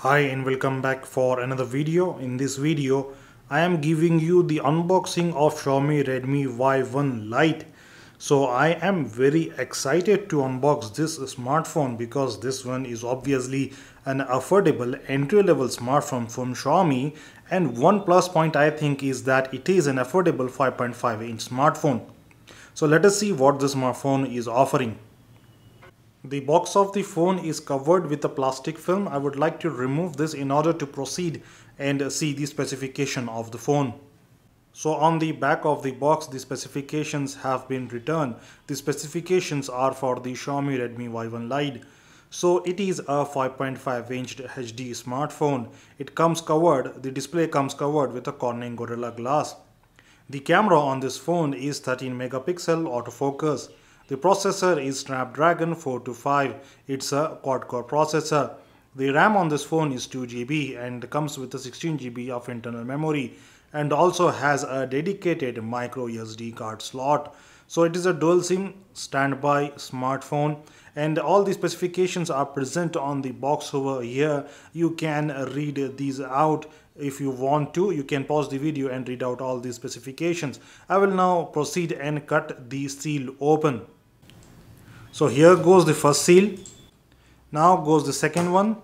Hi and welcome back for another video. In this video, I am giving you the unboxing of Xiaomi Redmi Y1 Lite. So I am very excited to unbox this smartphone because this one is obviously an affordable entry-level smartphone from Xiaomi, and one plus point I think is that it is an affordable 5.5-inch smartphone. So let us see what this smartphone is offering. The box of the phone is covered with a plastic film. I would like to remove this in order to proceed and see the specification of the phone. So on the back of the box, the specifications have been written. The specifications are for the Xiaomi Redmi Y1 Lite. So it is a 5.5-inch HD smartphone. It comes covered, the display comes covered with a Corning Gorilla Glass. The camera on this phone is 13 megapixel autofocus. The processor is Snapdragon 425. It's a quad-core processor. The RAM on this phone is 2 GB and comes with a 16 GB of internal memory and also has a dedicated micro SD card slot. So it is a dual SIM standby smartphone, and all the specifications are present on the box over here. You can read these out. If you want to, you can pause the video and read out all the specifications. I will now proceed and cut the seal open. So here goes the first seal. Now goes the second one.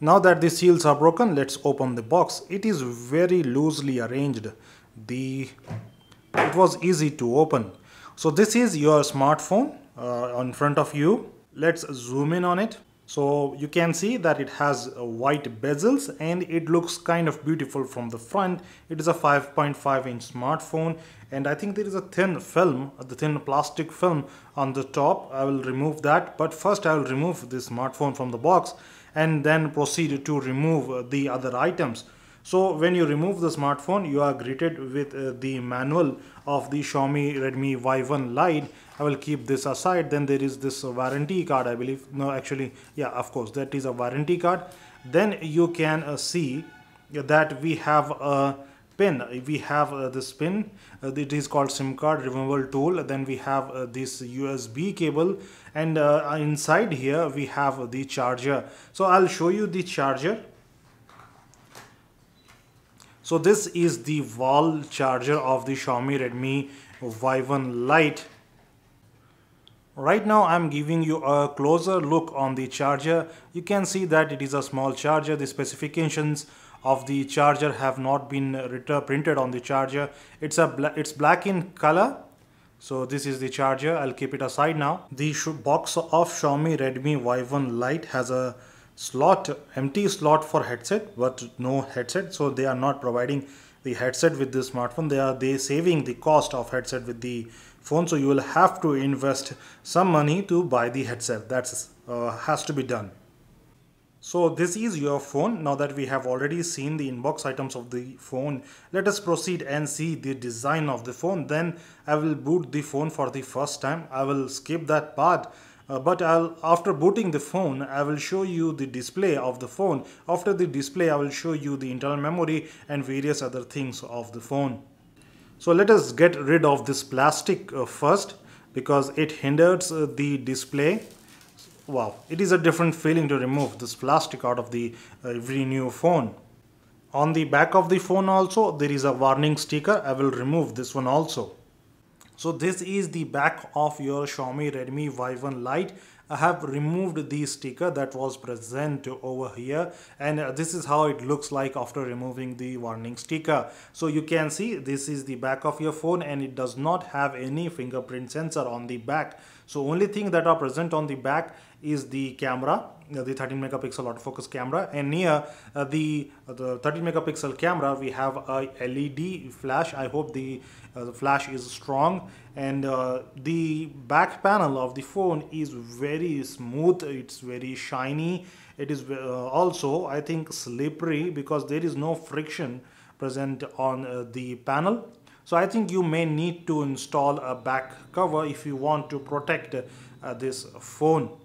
Now that the seals are broken, let's open the box. It is very loosely arranged. It was easy to open. So this is your smartphone in front of you. Let's zoom in on it. So you can see that it has white bezels and it looks kind of beautiful from the front. It is a 5.5-inch smartphone, and I think there is a thin film, the thin plastic film on the top. I will remove that, but first I will remove this smartphone from the box and then proceed to remove the other items. So when you remove the smartphone, you are greeted with the manual of the Xiaomi Redmi Y1 Lite. I will keep this aside. Then there is this warranty card, I believe. No, actually, yeah, of course, that is a warranty card. Then you can see that we have a pin. We have this pin. It is called SIM card removal tool. Then we have this USB cable, and inside here we have the charger. So I'll show you the charger. So this is the wall charger of the Xiaomi Redmi Y1 Lite. Right now I'm giving you a closer look on the charger. You can see that it is a small charger. The specifications of the charger have not been printed on the charger. It's black in color. So this is the charger. I'll keep it aside now. The box of Xiaomi Redmi Y1 Lite has a empty slot for headset, but no headset. So they are not providing the headset with this smartphone. They saving the cost of headset with the phone, so you will have to invest some money to buy the headset. That's has to be done. So this is your phone. Now that we have already seen the inbox items of the phone, let us proceed and see the design of the phone. Then I will boot the phone for the first time. I will skip that part. But after booting the phone, I will show you the display of the phone. After the display, I will show you the internal memory and various other things of the phone. So let us get rid of this plastic first, because it hinders the display. Wow, it is a different feeling to remove this plastic out of the every new phone. On the back of the phone also, there is a warning sticker. I will remove this one also. So this is the back of your Xiaomi Redmi Y1 Lite. I have removed the sticker that was present over here, and this is how it looks like after removing the warning sticker. So you can see this is the back of your phone, and it does not have any fingerprint sensor on the back. So only thing that are present on the back is the camera, the 13 megapixel autofocus camera, and near the 13 megapixel camera we have a LED flash. I hope the flash is strong, and the back panel of the phone is very smooth. It's very shiny. It is also, I think, slippery because there is no friction present on the panel. So I think you may need to install a back cover if you want to protect this phone.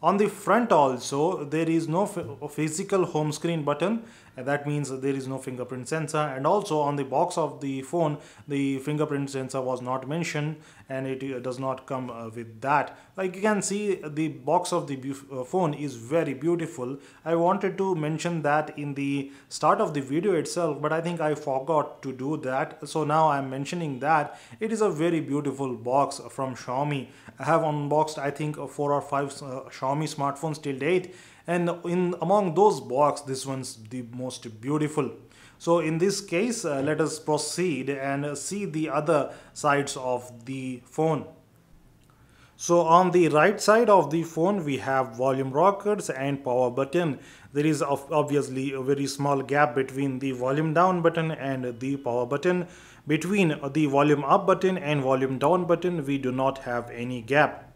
On the front also, there is no physical home screen button, and that means there is no fingerprint sensor. And also on the box of the phone, the fingerprint sensor was not mentioned, and it does not come with that. Like you can see, the box of the phone is very beautiful. I wanted to mention that in the start of the video itself, but I think I forgot to do that. So now I'm mentioning that it is a very beautiful box from Xiaomi. I have unboxed, I think, 4 or 5 Xiaomi smartphones till date, and among those box, this one's the most beautiful. So in this case, let us proceed and see the other sides of the phone. So on the right side of the phone, we have volume rockers and power button. There is obviously a very small gap between the volume down button and the power button. Between the volume up button and volume down button, we do not have any gap.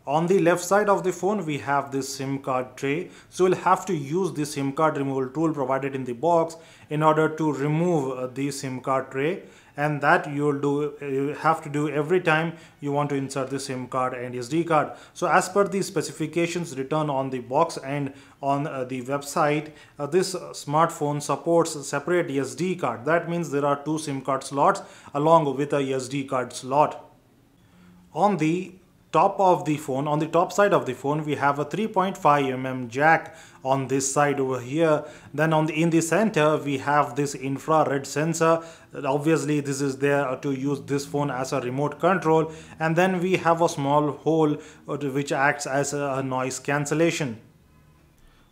On the left side of the phone, we have this SIM card tray. So you'll have to use the SIM card removal tool provided in the box in order to remove the SIM card tray. And that you have to do every time you want to insert the SIM card and SD card. So as per the specifications written on the box and on the website, this smartphone supports a separate SD card. That means there are 2 SIM card slots along with a SD card slot. On the top of the phone, on the top side of the phone, we have a 3.5mm jack on this side over here. Then in the center, we have this infrared sensor. Obviously this is there to use this phone as a remote control. And then we have a small hole which acts as a noise cancellation.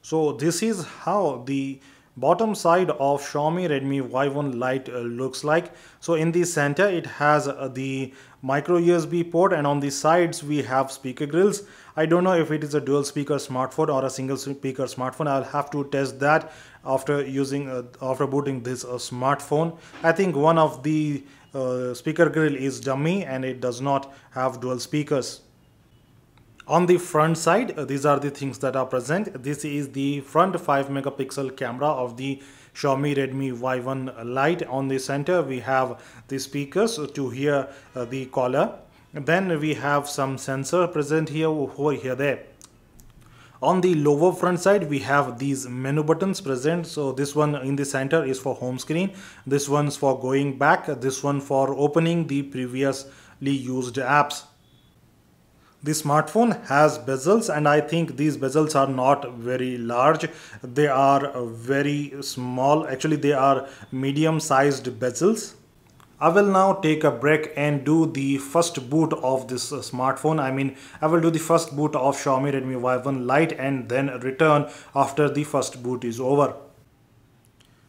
So this is how the bottom side of Xiaomi Redmi Y1 Lite looks like. So in the center, it has the micro USB port, and on the sides we have speaker grills. I don't know if it is a dual speaker smartphone or a single speaker smartphone. I'll have to test that after booting this smartphone. I think one of the speaker grill is dummy and it does not have dual speakers. On the front side, these are the things that are present. This is the front 5 megapixel camera of the Xiaomi Redmi Y1 Lite. On the center, we have the speakers to hear the caller. Then we have some sensor present here, over here, there. On the lower front side, we have these menu buttons present. So this one in the center is for home screen. This one's for going back. This one for opening the previously used apps. The smartphone has bezels, and I think these bezels are not very large. They are very small. Actually, they are medium-sized bezels. I will now take a break and do the first boot of this smartphone. I will do the first boot of Xiaomi Redmi Y1 Lite and then return after the first boot is over.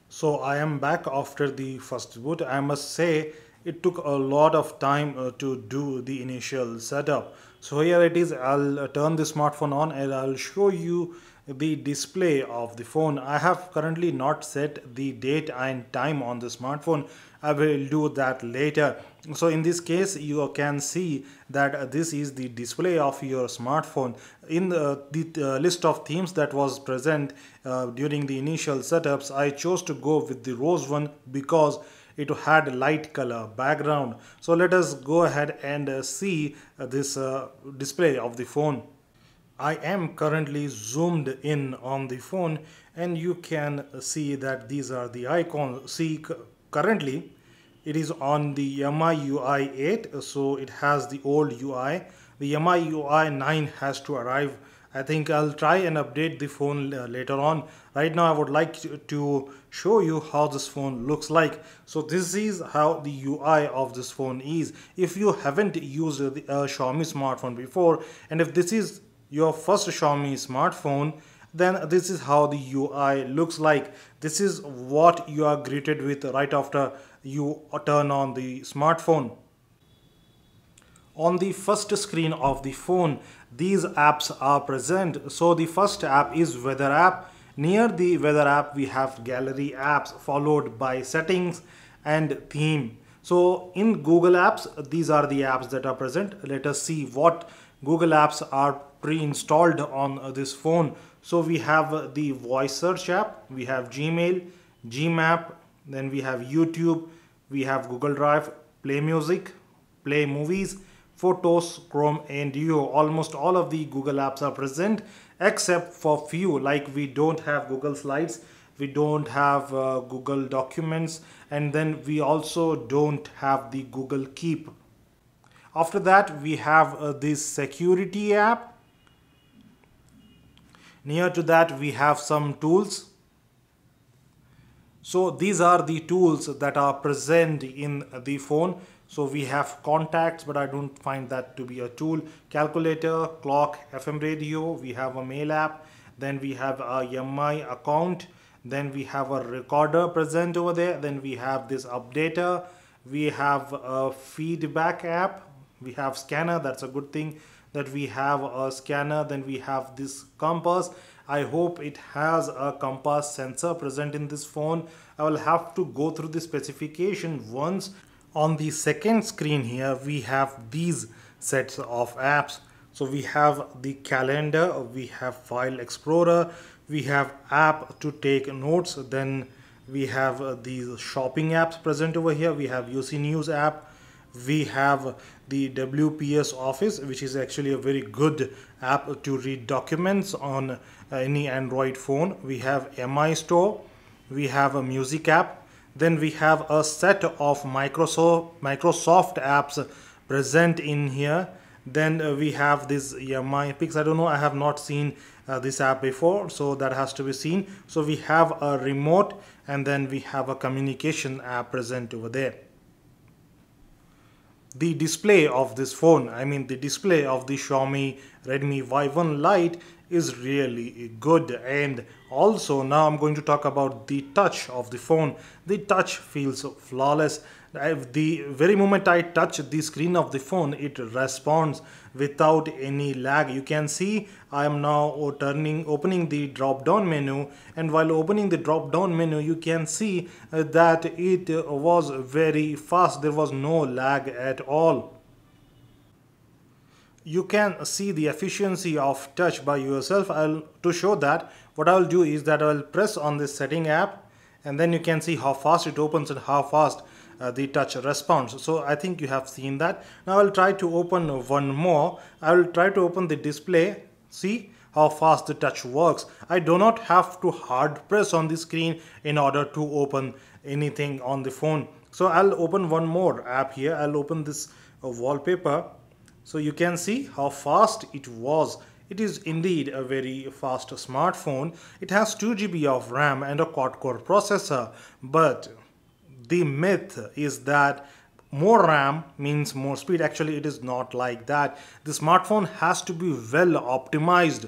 So I am back after the first boot. I must say it took a lot of time to do the initial setup. So here it is. I'll turn the smartphone on and I'll show you the display of the phone. I have currently not set the date and time on the smartphone. I will do that later. So in this case, you can see that this is the display of your smartphone. In the list of themes that was present during the initial setups, I chose to go with the rose one because it had light color background. So let us go ahead and see this display of the phone. I am currently zoomed in on the phone and you can see that these are the icons. See, currently it is on the MIUI 8, so it has the old UI. The MIUI 9 has to arrive. I think I'll try and update the phone later on. Right now I would like to show you how this phone looks like. So this is how the UI of this phone is. If you haven't used a Xiaomi smartphone before, and if this is your first Xiaomi smartphone, then this is how the UI looks like. This is what you are greeted with right after you turn on the smartphone. On the first screen of the phone, these apps are present. So the first app is weather app. Near the weather app, we have gallery apps followed by settings and theme. So in Google Apps, these are the apps that are present. Let us see what Google Apps are pre-installed on this phone. So we have the voice search app, we have Gmail, Gmap, then we have YouTube, we have Google Drive, Play Music, Play Movies, Photos, Chrome and Duo. Almost all of the Google apps are present except for few, like we don't have Google Slides, we don't have Google Documents, and then we also don't have the Google Keep. After that we have this security app. Near to that we have some tools. So these are the tools that are present in the phone. So we have contacts, but I don't find that to be a tool. Calculator, clock, FM radio, we have a mail app, then we have a MI account, then we have a recorder present over there, then we have this updater, we have a feedback app, we have scanner, that's a good thing that we have a scanner, then we have this compass. I hope it has a compass sensor present in this phone. I will have to go through the specification once. On the second screen here we have these sets of apps. So we have the calendar, we have file explorer, we have app to take notes, then we have these shopping apps present over here, we have UC News app, we have the WPS Office, which is actually a very good app to read documents on any Android phone. We have MI Store, we have a music app, then we have a set of Microsoft apps present in here. Then we have this MI Pix. I don't know, I have not seen this app before, so that has to be seen. So we have a remote, and then we have a communication app present over there. The display of this phone, I mean the display of the Xiaomi Redmi Y1 Lite is really good. And also now I'm going to talk about the touch of the phone. The touch feels flawless. The very moment I touch the screen of the phone, it responds without any lag. You can see I am now opening the drop down menu, and while opening the drop down menu you can see that it was very fast. There was no lag at all. You can see the efficiency of touch by yourself. To show that, what I will do is that I will press on this setting app, and then you can see how fast it opens and how fast the touch responds. So I think you have seen that. Now I'll try to open one more. I will try to open the display. See how fast the touch works. I do not have to hard press on the screen in order to open anything on the phone. So I'll open one more app here. I'll open this wallpaper. So you can see how fast it was. It is indeed a very fast smartphone. It has 2 GB of RAM and a quad-core processor, but the myth is that more RAM means more speed. Actually, it is not like that. The smartphone has to be well optimized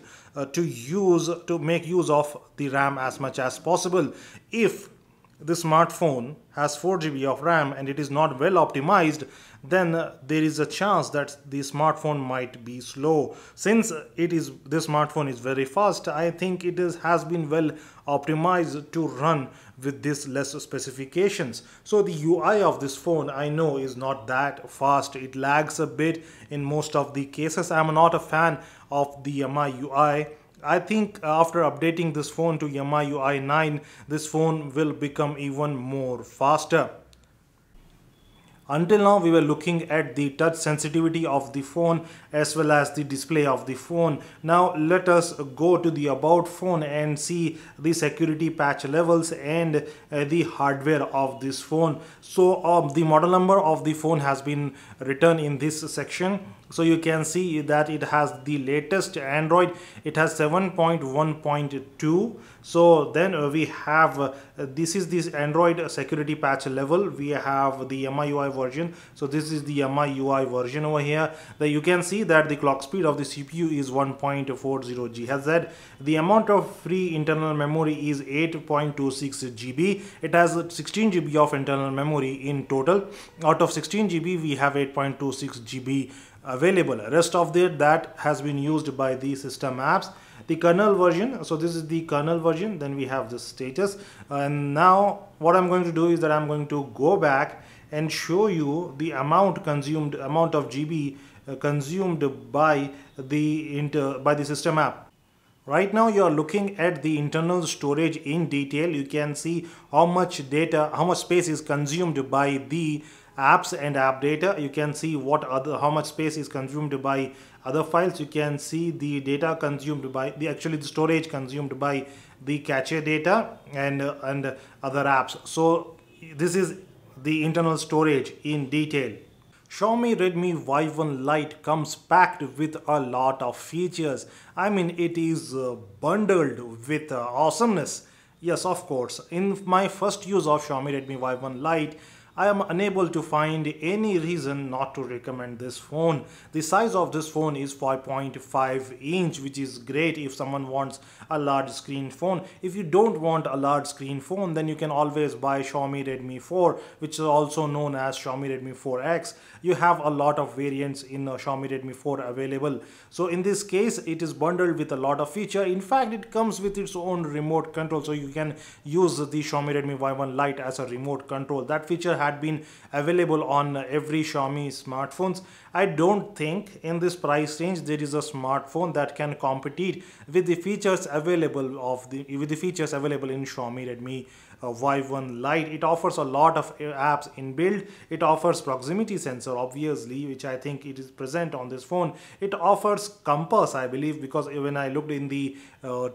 to make use of the RAM as much as possible. If the smartphone has 4 GB of RAM and it is not well optimized, then there is a chance that the smartphone might be slow. Since this smartphone is very fast, I think it has been well optimized to run with this less specifications. So the UI of this phone, I know, is not that fast. It lags a bit in most of the cases. I'm not a fan of the MI UI. I think after updating this phone to MI UI 9, this phone will become even more faster. Until now we were looking at the touch sensitivity of the phone as well as the display of the phone. Now let us go to the about phone and see the security patch levels and the hardware of this phone. So the model number of the phone has been written in this section. So you can see that it has the latest Android. It has 7.1.2. So then we have this is this Android security patch level. We have the MIUI version. So this is the MIUI version over here. You can see that the clock speed of the CPU is 1.40 GHz. The amount of free internal memory is 8.26 GB. It has 16 GB of internal memory in total. Out of 16 GB, we have 8.26 GB available. Rest of that has been used by the system apps. The kernel version, so this is the kernel version. Then we have the status, and now what I'm going to do is that I'm going to go back and show you the amount of GB consumed by the system app. Right now you are looking at the internal storage in detail. You can see how much data, how much space is consumed by the apps and app data. You can see how much space is consumed by other files. You can see the data consumed by the storage consumed by the cache data and other apps. So this is the internal storage in detail. Xiaomi Redmi Y1 Lite comes packed with a lot of features. I mean, it is bundled with awesomeness. Yes, of course. In my first use of Xiaomi Redmi Y1 Lite, I am unable to find any reason not to recommend this phone. The size of this phone is 5.5 inch, which is great if someone wants a large screen phone. If you don't want a large screen phone, then you can always buy Xiaomi Redmi 4, which is also known as Xiaomi Redmi 4X. You have a lot of variants in Xiaomi Redmi 4 available. So in this case, it is bundled with a lot of feature. In fact, it comes with its own remote control, so you can use the Xiaomi Redmi Y1 Lite as a remote control. That feature had been available on every Xiaomi smartphones. I don't think in this price range there is a smartphone that can compete with the features available in Xiaomi Redmi Y1 Lite. It offers a lot of apps inbuilt. It offers proximity sensor, obviously, which I think it is present on this phone. It offers compass, I believe, because when I looked in the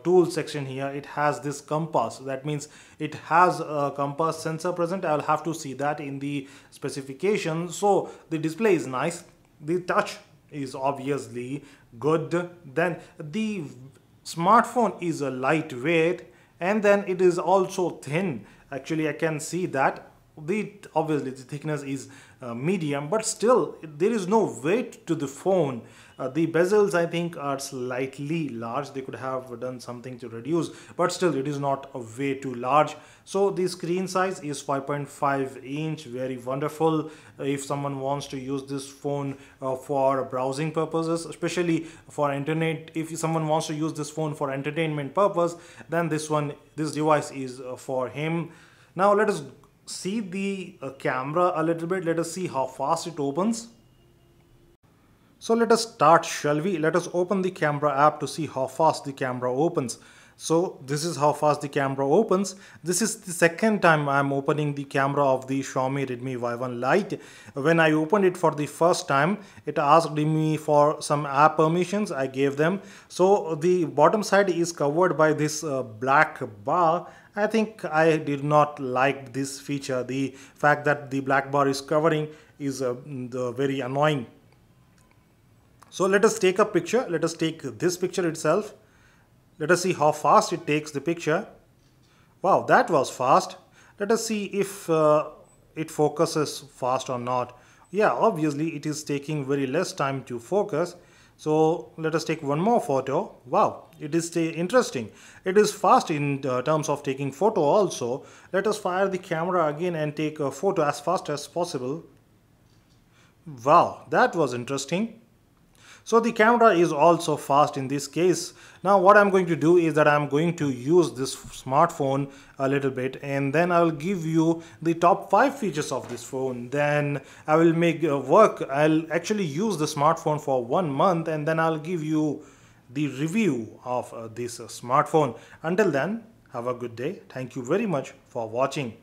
tools section here, it has this compass. That means it has a compass sensor present. I'll have to see that in the specification. So the display is nice. The touch is obviously good. Then the smartphone is a lightweight, and then it is also thin. Actually, I can see that obviously the thickness is medium, but still there is no weight to the phone. The bezels, I think, are slightly large. They could have done something to reduce, but still it is not a way too large. So the screen size is 5.5 inch, very wonderful. If someone wants to use this phone for browsing purposes, especially for internet, if someone wants to use this phone for entertainment purpose, then this device is for him. Now let us see the camera a little bit. Let us see how fast it opens. So let us start, shall we? Let us open the camera app to see how fast the camera opens. So this is how fast the camera opens. This is the second time I am opening the camera of the Xiaomi Redmi Y1 Lite. When I opened it for the first time, it asked me for some app permissions. I gave them. So the bottom side is covered by this black bar. I think I did not like this feature. The fact that the black bar is covering is very annoying. So let us take a picture. Let us take this picture itself. Let us see how fast it takes the picture. Wow, that was fast. Let us see if it focuses fast or not. Yeah, obviously it is taking very less time to focus. So let us take one more photo. Wow, it is interesting. It is fast in terms of taking photo also. Let us fire the camera again and take a photo as fast as possible. Wow, that was interesting. So the camera is also fast in this case. Now what I'm going to do is that I'm going to use this smartphone a little bit, and then I'll give you the top 5 features of this phone. Then I will make work. I'll actually use the smartphone for 1 month, and then I'll give you the review of this smartphone. Until then, have a good day. Thank you very much for watching.